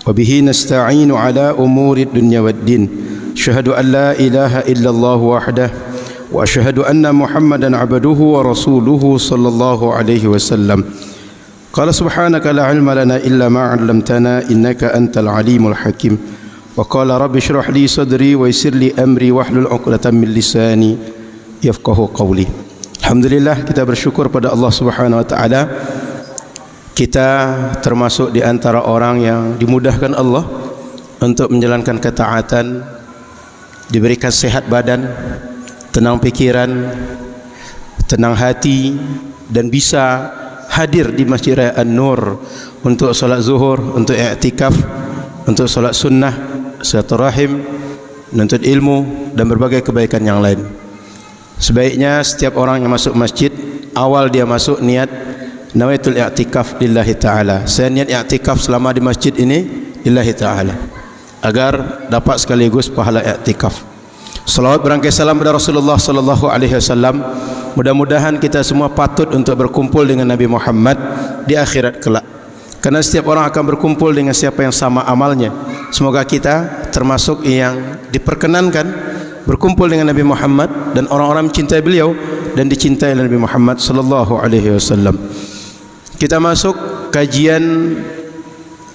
وبه نستعين على أمور الدنيا والدين أشهد أن لا إله إلا الله وحده وأشهد أن محمدا عبده ورسوله صلى الله عليه وسلم قال سبحانك لا علم لنا إلا ما علمتنا إنك أنت العليم الحكيم وقال رب اشرح لي صدري ويسر لي أمري واحلل عقدة من لساني يفقهوا قولي. Alhamdulillah, kita bersyukur pada Allah Subhanahu wa taala. Kita termasuk di antara orang yang dimudahkan Allah untuk menjalankan ketaatan, diberikan sehat badan, tenang pikiran, tenang hati, dan bisa hadir di Masjid Raya An-Nur untuk solat zuhur, untuk i'tikaf, untuk solat sunnah, silaturahim, menuntut ilmu dan berbagai kebaikan yang lain. Sebaiknya setiap orang yang masuk masjid, awal dia masuk niat nawaitul i'tikaf lillahi ta'ala. Saya niat i'tikaf selama di masjid ini lillahi ta'ala, agar dapat sekaligus pahala i'tikaf. Salawat berangkai salam kepada Rasulullah sallallahu alaihi wasallam. Mudah-mudahan kita semua patut untuk berkumpul dengan Nabi Muhammad di akhirat kelak. Karena setiap orang akan berkumpul dengan siapa yang sama amalnya. Semoga kita termasuk yang diperkenankan berkumpul dengan Nabi Muhammad dan orang-orang mencintai beliau dan dicintai oleh Nabi Muhammad sallallahu alaihi wasallam. Kita masuk kajian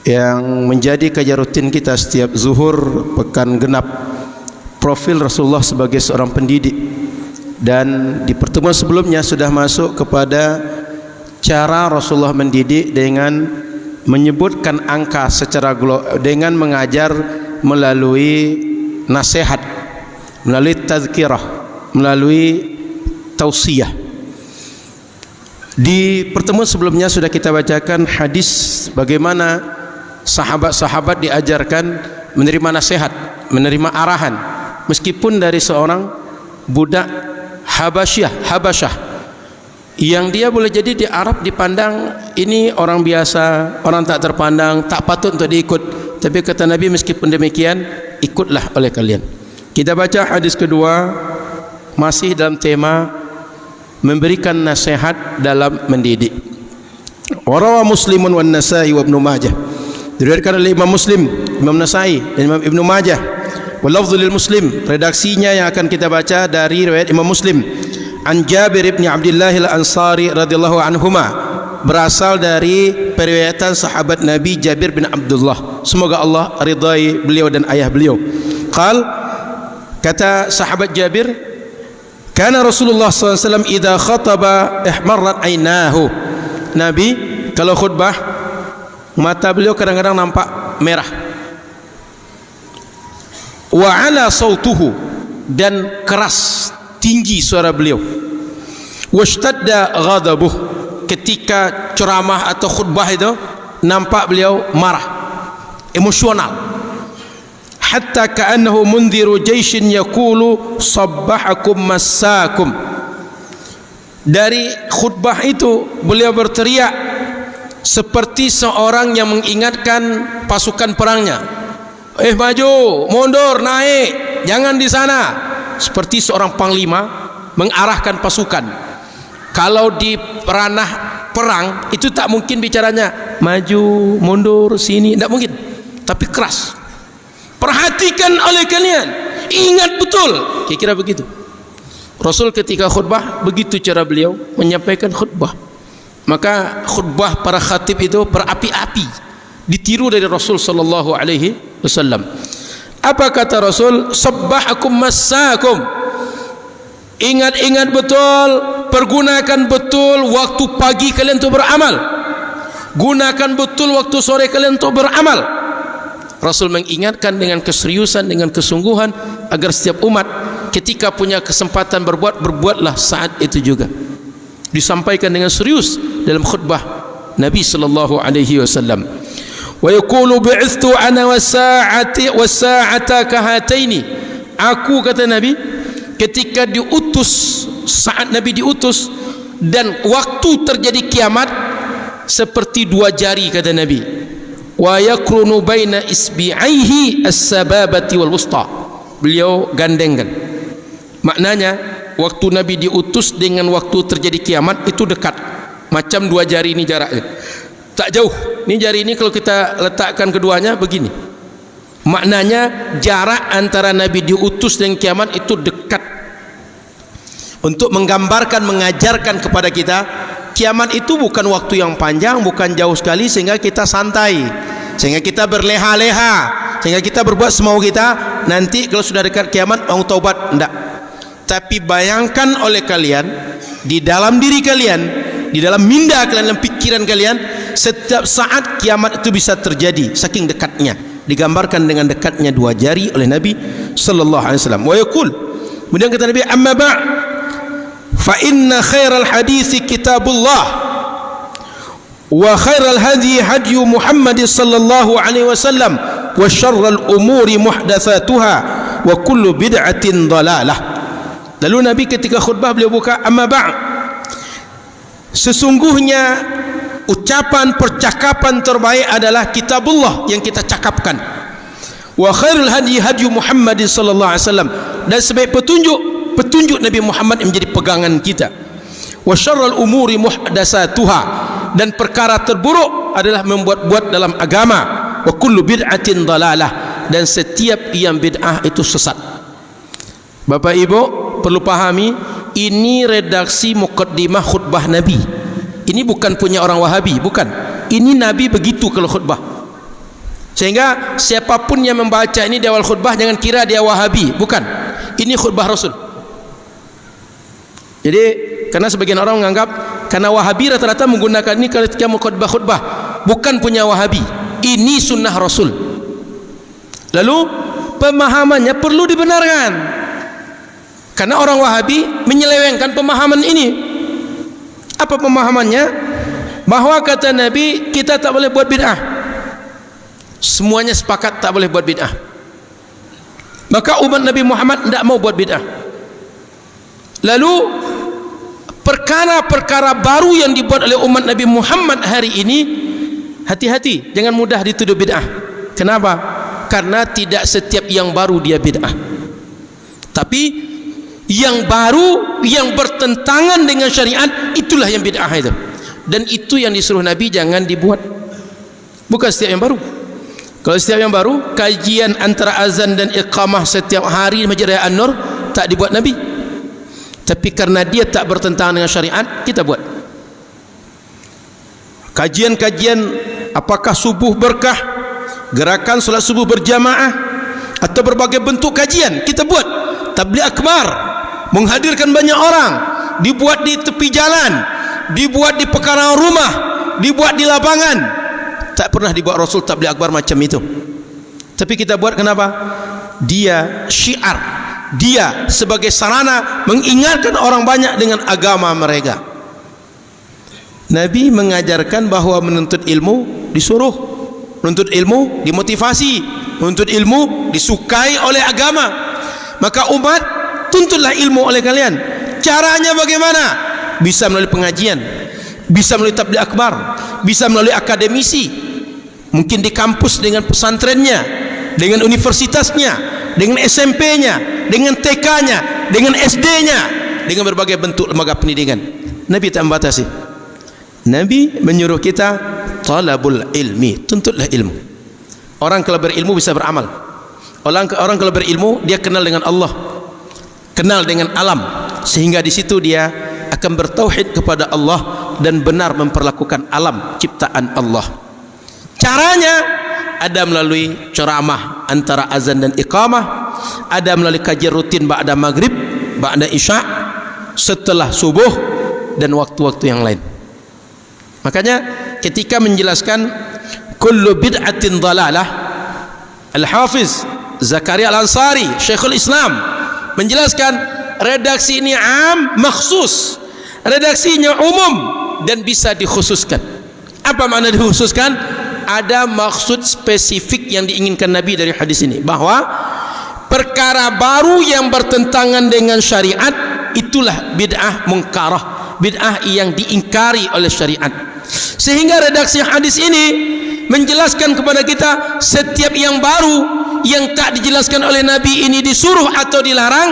yang menjadi kajian rutin kita setiap zuhur pekan genap, profil Rasulullah sebagai seorang pendidik. Dan di pertemuan sebelumnya sudah masuk kepada cara Rasulullah mendidik dengan menyebutkan angka secara dengan mengajar melalui nasihat, melalui tazkirah, melalui tausiyah. Di pertemuan sebelumnya sudah kita bacakan hadis bagaimana sahabat-sahabat diajarkan menerima nasihat, menerima arahan, meskipun dari seorang budak Habasyah yang dia boleh jadi di Arab dipandang ini orang biasa, orang tak terpandang, tak patut untuk diikut. Tapi kata Nabi, meskipun demikian, ikutlah oleh kalian. Kita baca hadis kedua, masih dalam tema memberikan nasihat dalam mendidik. Warawa Muslimun wan Nasa'i wa Ibnu Majah. Diriwayatkan oleh Imam Muslim, Imam Nasa'i dan Imam Ibnu Majah. Wal lafdhu lil Muslim. Redaksinya yang akan kita baca dari riwayat Imam Muslim. An Jabir bin Abdullah al-Ansari radhiyallahu anhuma, berasal dari periwayatan sahabat Nabi Jabir bin Abdullah, semoga Allah ridai beliau dan ayah beliau. Kata sahabat Jabir, kana Rasulullah SAW idza khataba ihmarrat aynahu. Nabi kalau khutbah mata beliau kadang-kadang nampak merah. Wa ala sautuhu, dan keras tinggi suara beliau. Washtadda ghadabuh, ketika ceramah atau khutbah itu nampak beliau marah, emosional. Hatta ka'annahu mundhiru jaishin yaqulu sabbahakum massakum. Dari khutbah itu beliau berteriak seperti seorang yang mengingatkan pasukan perangnya. Maju, mundur, naik, jangan di sana. Seperti seorang panglima mengarahkan pasukan. Kalau di ranah perang itu tak mungkin bicaranya maju, mundur, sini, tak mungkin. Tapi keras. Perhatikan oleh kalian, ingat betul, kira-kira begitu. Rasul ketika khutbah begitu cara beliau menyampaikan khutbah. Maka khutbah para khatib itu berapi-api, ditiru dari Rasul sallallahu alaihi wasallam. Apa kata Rasul? Sabbahakum massakum. Ingat-ingat betul, pergunakan betul waktu pagi kalian untuk beramal. Gunakan betul waktu sore kalian untuk beramal. Rasul mengingatkan dengan keseriusan, dengan kesungguhan, agar setiap umat ketika punya kesempatan berbuat, berbuatlah saat itu juga. Disampaikan dengan serius dalam khutbah Nabi sallallahu alaihi wasallam. Wa yaqulu bi'ithtu ana wasa'ata kahataini. Aku, kata Nabi, ketika diutus, saat Nabi diutus dan waktu terjadi kiamat, seperti dua jari, kata Nabi. Wa yakrunu baina isbi'aihi as-sababati wal wusta. Beliau gandengkan. Maknanya waktu Nabi diutus dengan waktu terjadi kiamat itu dekat, macam dua jari ini jaraknya, tak jauh. Ini jari ini kalau kita letakkan keduanya begini. Maknanya jarak antara Nabi diutus dan kiamat itu dekat. Untuk menggambarkan, mengajarkan kepada kita, kiamat itu bukan waktu yang panjang, bukan jauh sekali sehingga kita santai, sehingga kita berleha-leha, sehingga kita berbuat semau kita. Nanti kalau sudah dekat kiamat mau taubat, enggak. Tapi bayangkan oleh kalian, di dalam diri kalian, di dalam minda kalian, dalam pikiran kalian, setiap saat kiamat itu bisa terjadi, saking dekatnya. Digambarkan dengan dekatnya dua jari oleh Nabi sallallahu alaihi wasallam. Wa yaqul, kemudian kata Nabi, amma ba' fa inna khairal hadits kitabullah wa khairal hadi hadi Muhammad sallallahu alaihi wasallam wa syarrul umuri muhdatsatuha wa kullu bid'atin dhalalah. Lalu Nabi ketika khutbah beliau buka, amma ba', sesungguhnya ucapan percakapan terbaik adalah kitabullah yang kita cakapkan. Wa khairul hadi hadi Muhammad sallallahu alaihi wasallam, dan sebaik petunjuk Nabi Muhammad yang menjadi pegangan kita. Wa syarrul umuri muhdatsatuha, dan perkara terburuk adalah membuat-buat dalam agama. Wa kullu bid'atin dhalalah, dan setiap yang bid'ah itu sesat. Bapak Ibu perlu pahami, ini redaksi muqaddimah khutbah Nabi. Ini bukan punya orang Wahabi, bukan. Ini Nabi begitu kalau khutbah. Sehingga siapapun yang membaca ini di awal khutbah jangan kira dia Wahabi, bukan. Ini khutbah Rasul. Jadi karena sebagian orang menganggap karena Wahabi rata-rata menggunakan ini ketika mau khutbah, bukan punya Wahabi. Ini sunnah Rasul. Lalu pemahamannya perlu dibenarkan. Karena orang Wahabi menyelewengkan pemahaman ini. Apa pemahamannya? Bahwa kata Nabi kita tak boleh buat bid'ah. Semuanya sepakat tak boleh buat bid'ah. Maka umat Nabi Muhammad tidak mau buat bid'ah. Lalu perkara-perkara baru yang dibuat oleh umat Nabi Muhammad hari ini, hati-hati, jangan mudah dituduh bid'ah. Kenapa? Karena tidak setiap yang baru dia bid'ah. Tapi yang baru, yang bertentangan dengan syariat, itulah yang bid'ah itu. Dan itu yang disuruh Nabi jangan dibuat. Bukan setiap yang baru. Kalau setiap yang baru, kajian antara azan dan iqamah setiap hari di Masjid Raya An-Nur tak dibuat Nabi. Tapi karena dia tak bertentangan dengan syariat, kita buat. Kajian-kajian apakah subuh berkah, gerakan solat subuh berjamaah, atau berbagai bentuk kajian kita buat. Tabligh akbar, menghadirkan banyak orang, dibuat di tepi jalan, dibuat di pekarangan rumah, dibuat di lapangan. Tak pernah dibuat Rasul tabligh akbar macam itu. Tapi kita buat kenapa? Dia syiar, dia sebagai sarana mengingatkan orang banyak dengan agama mereka. Nabi mengajarkan bahawa menuntut ilmu disuruh, menuntut ilmu dimotivasi, menuntut ilmu disukai oleh agama. Maka umat, tuntutlah ilmu oleh kalian. Caranya bagaimana? Bisa melalui pengajian, bisa melalui tabligh akbar, bisa melalui akademisi, mungkin di kampus dengan pesantrennya, dengan universitasnya, dengan SMP-nya, dengan TK-nya, dengan SD-nya, dengan berbagai bentuk lembaga pendidikan. Nabi tak membatasi. Nabi menyuruh kita talabul ilmi, tuntutlah ilmu. Orang kalau berilmu bisa beramal. Orang kalau berilmu dia kenal dengan Allah, kenal dengan alam, sehingga di situ dia akan bertauhid kepada Allah dan benar memperlakukan alam ciptaan Allah. Caranya ada melalui ceramah antara azan dan iqamah, ada melalui kajian rutin ba'da maghrib, ba'da isya, setelah subuh, dan waktu-waktu yang lain. Makanya ketika menjelaskan kullu bid'atin dhalalah, Al-Hafiz Zakaria Al-Ansari, Syekhul Islam, menjelaskan redaksi ini am, makhsus, redaksinya umum dan bisa dikhususkan. Apa makna dikhususkan? Ada maksud spesifik yang diinginkan Nabi dari hadis ini, bahwa perkara baru yang bertentangan dengan syariat itulah bid'ah mungkarah, bid'ah yang diingkari oleh syariat. Sehingga redaksi hadis ini menjelaskan kepada kita setiap yang baru yang tak dijelaskan oleh Nabi ini disuruh atau dilarang,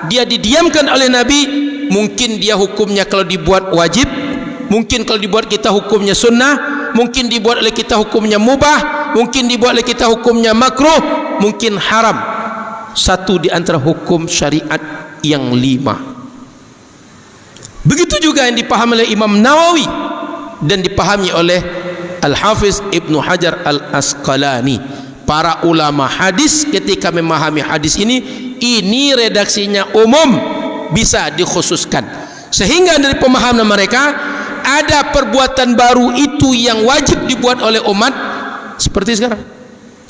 dia didiamkan oleh Nabi. Mungkin dia hukumnya kalau dibuat wajib, mungkin kalau dibuat kita hukumnya sunnah, mungkin dibuat oleh kita hukumnya mubah, mungkin dibuat oleh kita hukumnya makruh, mungkin haram. Satu di antara hukum syariat yang 5. Begitu juga yang dipahami oleh Imam Nawawi dan dipahami oleh Al-Hafiz Ibnu Hajar Al-Asqalani. Para ulama hadis ketika memahami hadis ini redaksinya umum, bisa dikhususkan, sehingga dari pemahaman mereka ada perbuatan baru itu yang wajib dibuat oleh umat. Seperti sekarang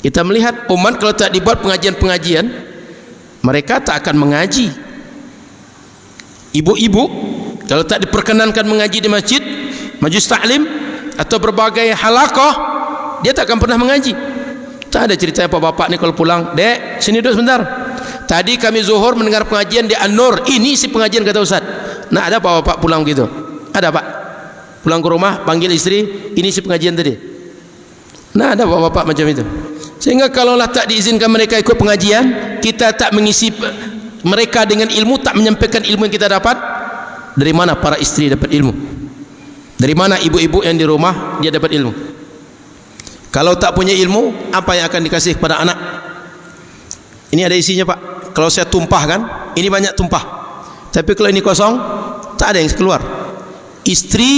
kita melihat umat kalau tak dibuat pengajian-pengajian, mereka tak akan mengaji. Ibu-ibu kalau tak diperkenankan mengaji di masjid, majlis taklim atau berbagai halaqah, dia tak akan pernah mengaji. Tak ada cerita bapak ni kalau pulang, dek sini duduk sebentar, tadi kami zuhur mendengar pengajian di An-Nur, ini si pengajian kata Ustaz. Nah, ada bapak pulang begitu? Ada pak? Pulang ke rumah panggil istri, ini si pengajian tadi. Nah, ada bapak macam itu. Sehingga kalaulah tak diizinkan mereka ikut pengajian, kita tak mengisi mereka dengan ilmu, tak menyampaikan ilmu yang kita dapat, dari mana para istri dapat ilmu? Dari mana ibu-ibu yang di rumah dia dapat ilmu? Kalau tak punya ilmu, apa yang akan dikasih kepada anak? Ini ada isinya pak. Kalau saya tumpahkan, ini banyak tumpah. Tapi kalau ini kosong, tak ada yang keluar. Istri,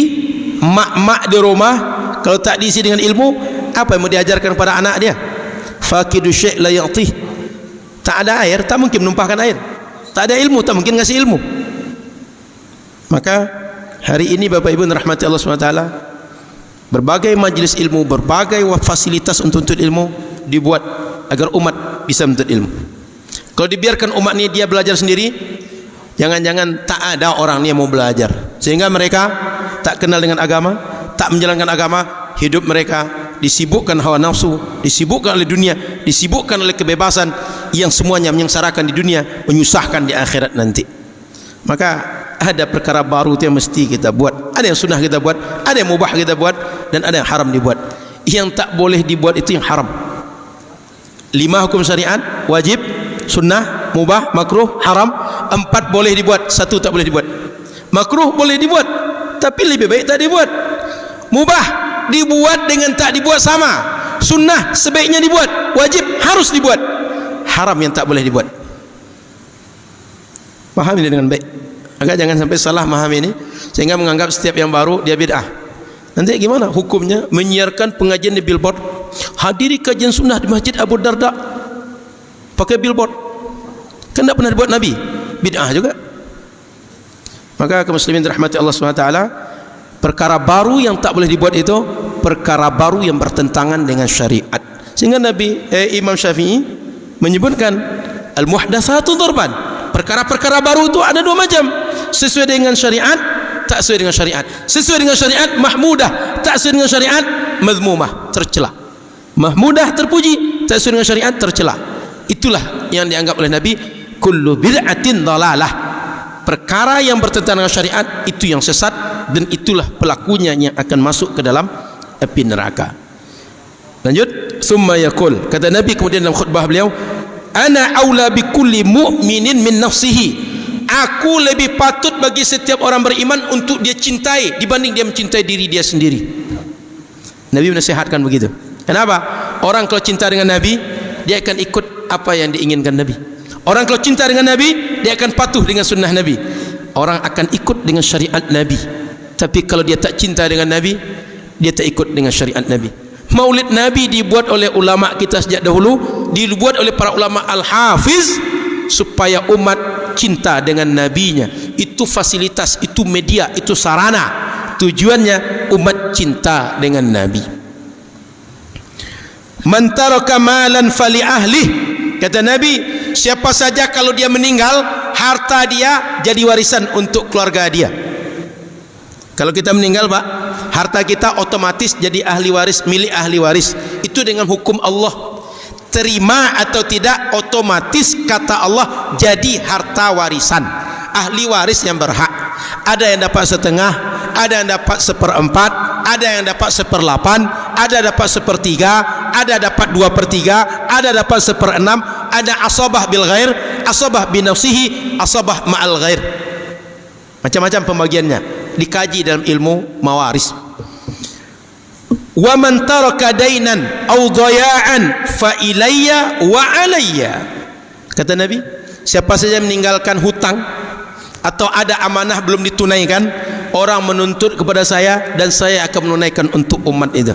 mak-mak di rumah, kalau tak diisi dengan ilmu, apa yang mau diajarkan kepada anak dia? Faqidu syai' la ya'tih. Tak ada air, tak mungkin menumpahkan air. Tak ada ilmu, tak mungkin ngasih ilmu. Maka hari ini Bapak Ibu rahmati Allah SWT, berbagai majlis ilmu, berbagai fasilitas untuk ilmu dibuat agar umat bisa menuntut ilmu. Kalau dibiarkan umat ini dia belajar sendiri, jangan-jangan tak ada orang ni yang mau belajar, sehingga mereka tak kenal dengan agama, tak menjalankan agama. Hidup mereka disibukkan hawa nafsu, disibukkan oleh dunia, disibukkan oleh kebebasan yang semuanya menyengsarakan di dunia, menyusahkan di akhirat nanti. Maka ada perkara baru yang mesti kita buat. Ada yang sunnah kita buat, ada yang mubah kita buat, dan ada yang haram dibuat. Yang tak boleh dibuat itu yang haram. 5 hukum syariat, wajib, sunnah, mubah, makruh, haram. 4 boleh dibuat, 1 tak boleh dibuat. Makruh boleh dibuat, tapi lebih baik tak dibuat. Mubah dibuat dengan tak dibuat sama. Sunnah sebaiknya dibuat, wajib harus dibuat. Haram yang tak boleh dibuat. Paham ini dengan baik. Agak jangan sampai salah memahami ini sehingga menganggap setiap yang baru dia bid'ah. Nanti gimana hukumnya menyiarkan pengajian di billboard? Hadiri kajian sunnah di Masjid Abu Darda pakai billboard. Kan tak pernah dibuat Nabi. Bid'ah juga. Maka kaum muslimin dirahmati Allah SWT, perkara baru yang tak boleh dibuat itu perkara baru yang bertentangan dengan syariat. Sehingga Imam Syafi'i menyebutkan al-muhdatsatu darban. Perkara-perkara baru itu ada 2 macam. Sesuai dengan syariat, tak sesuai dengan syariat. Sesuai dengan syariat mahmudah, tak sesuai dengan syariat mazmumah, tercela. Mahmudah terpuji, tak sesuai dengan syariat tercela. Itulah yang dianggap oleh Nabi kullu bid'atin dhalalah. Perkara yang bertentangan dengan syariat itu yang sesat, dan itulah pelakunya yang akan masuk ke dalam api neraka. Lanjut, summa yaqul, kata Nabi kemudian dalam khutbah beliau, ana aula bi kulli mu'minin min nafsihi. Aku lebih patut bagi setiap orang beriman untuk dia cintai dibanding dia mencintai diri dia sendiri. Nabi menasihatkan begitu. Kenapa? Orang kalau cinta dengan Nabi, dia akan ikut apa yang diinginkan Nabi. Orang kalau cinta dengan Nabi, dia akan patuh dengan sunnah Nabi. Orang akan ikut dengan syariat Nabi. Tapi kalau dia tak cinta dengan Nabi, dia tak ikut dengan syariat Nabi. Maulid Nabi dibuat oleh ulama kita sejak dahulu, dibuat oleh para ulama al-hafiz supaya umat cinta dengan nabinya. Itu fasilitas, itu media, itu sarana. Tujuannya umat cinta dengan Nabi. Man taraka malan fali ahli. Kata Nabi, siapa saja kalau dia meninggal, harta dia jadi warisan untuk keluarga dia. Kalau kita meninggal pak, harta kita otomatis jadi ahli waris, milik ahli waris. Itu dengan hukum Allah. Terima atau tidak, otomatis kata Allah jadi harta warisan. Ahli waris yang berhak. Ada yang dapat setengah, ada yang dapat 1/4, ada yang dapat 1/8, ada dapat 1/3, ada dapat 2/3, ada dapat 1/6, ada asabah bil ghair, asabah binafsihi, asabah ma'al ghair. Macam-macam pembagiannya, dikaji dalam ilmu mawaris. Wa man taraka dainan aw dhaya'an fa ilayya wa alayya. Kata Nabi, siapa saja meninggalkan hutang atau ada amanah belum ditunaikan, orang menuntut kepada saya dan saya akan menunaikan untuk umat itu.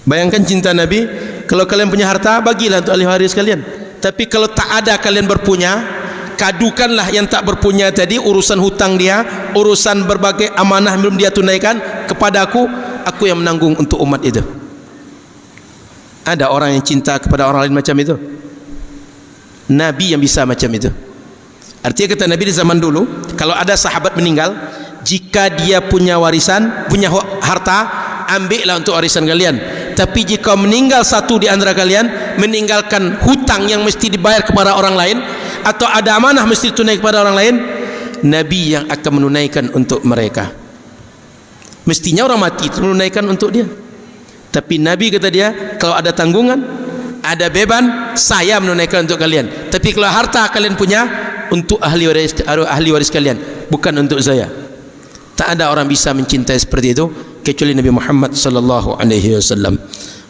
Bayangkan cinta Nabi. Kalau kalian punya harta, bagilah untuk ahli waris kalian. Tapi kalau tak ada kalian berpunya, kadukanlah yang tak berpunya tadi, urusan hutang dia, urusan berbagai amanah belum dia tunaikan kepada aku yang menanggung untuk umat itu. Ada orang yang cinta kepada orang lain macam itu? Nabi yang bisa macam itu. Artinya kata Nabi di zaman dulu, kalau ada sahabat meninggal, jika dia punya warisan, punya harta, ambillah untuk warisan kalian. Tapi jika meninggal satu di antara kalian, meninggalkan hutang yang mesti dibayar kepada orang lain, atau ada amanah mesti ditunaikan kepada orang lain, Nabi yang akan menunaikan untuk mereka. Mestinya orang mati itu menunaikan untuk dia, tapi Nabi kata dia, kalau ada tanggungan, ada beban, saya menunaikan untuk kalian. Tapi kalau harta kalian punya, untuk ahli waris kalian, bukan untuk saya. Tak ada orang bisa mencintai seperti itu kecuali Nabi Muhammad sallallahu alaihi wasallam.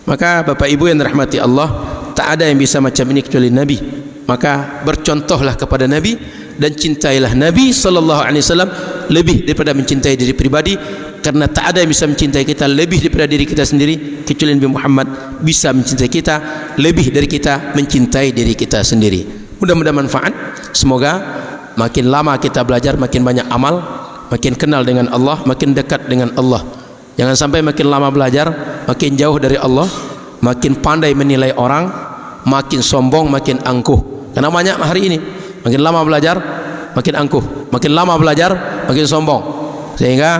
Maka Bapak Ibu yang dirahmati Allah, tak ada yang bisa macam ini kecuali Nabi. Maka bercontohlah kepada Nabi dan cintailah Nabi sallallahu alaihi wasallam lebih daripada mencintai diri pribadi, karena tak ada yang bisa mencintai kita lebih daripada diri kita sendiri kecuali Nabi Muhammad bisa mencintai kita lebih dari kita mencintai diri kita sendiri. Mudah-mudahan manfaat. Semoga makin lama kita belajar, makin banyak amal, makin kenal dengan Allah, makin dekat dengan Allah. Jangan sampai makin lama belajar, makin jauh dari Allah, makin pandai menilai orang, makin sombong, makin angkuh. Karena banyak hari ini, makin lama belajar, makin angkuh, makin lama belajar, makin sombong, sehingga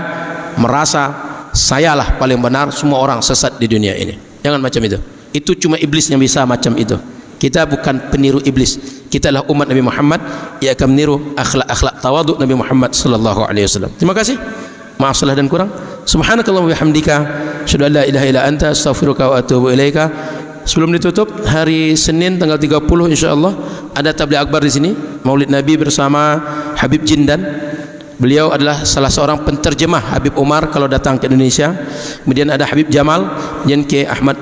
merasa sayalah paling benar, semua orang sesat di dunia ini. Jangan macam itu. Itu cuma iblis yang bisa macam itu. Kita bukan peniru iblis. Kita adalah umat Nabi Muhammad yang akan meniru akhlak-akhlak tawaduk Nabi Muhammad sallallahu alaihi wasallam. Terima kasih. Maaf salah dan kurang. Subhanakallahumma wa bihamdika, asyhadu an la ilaha illa anta, astaghfiruka wa atubu ilaika. Sebelum ditutup, hari Senin tanggal 30 insyaallah ada tabligh akbar di sini, Maulid Nabi bersama Habib Jindan. Beliau adalah salah seorang penterjemah Habib Umar kalau datang ke Indonesia. Kemudian ada Habib Jamal, dan K. Ahmad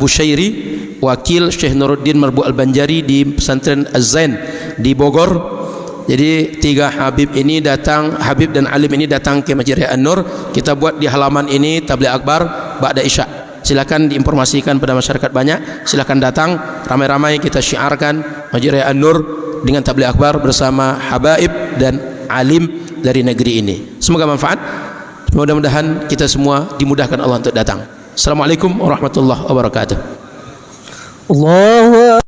Bushairi, wakil Syekh Nuruddin Marbu Al-Banjari di pesantren Az-Zain di Bogor. Jadi tiga Habib ini datang, Habib dan Alim ini datang ke Masjid Raya An-Nur. Kita buat di halaman ini tabligh akbar ba'da Isya. Silakan diinformasikan pada masyarakat banyak. Silakan datang ramai-ramai, kita syiarkan Masjid Raya An-Nur dengan tabligh akbar bersama habaib dan alim dari negeri ini. Semoga manfaat. Mudah-mudahan kita semua dimudahkan Allah untuk datang. Assalamualaikum warahmatullahi wabarakatuh. Allahu Akbar.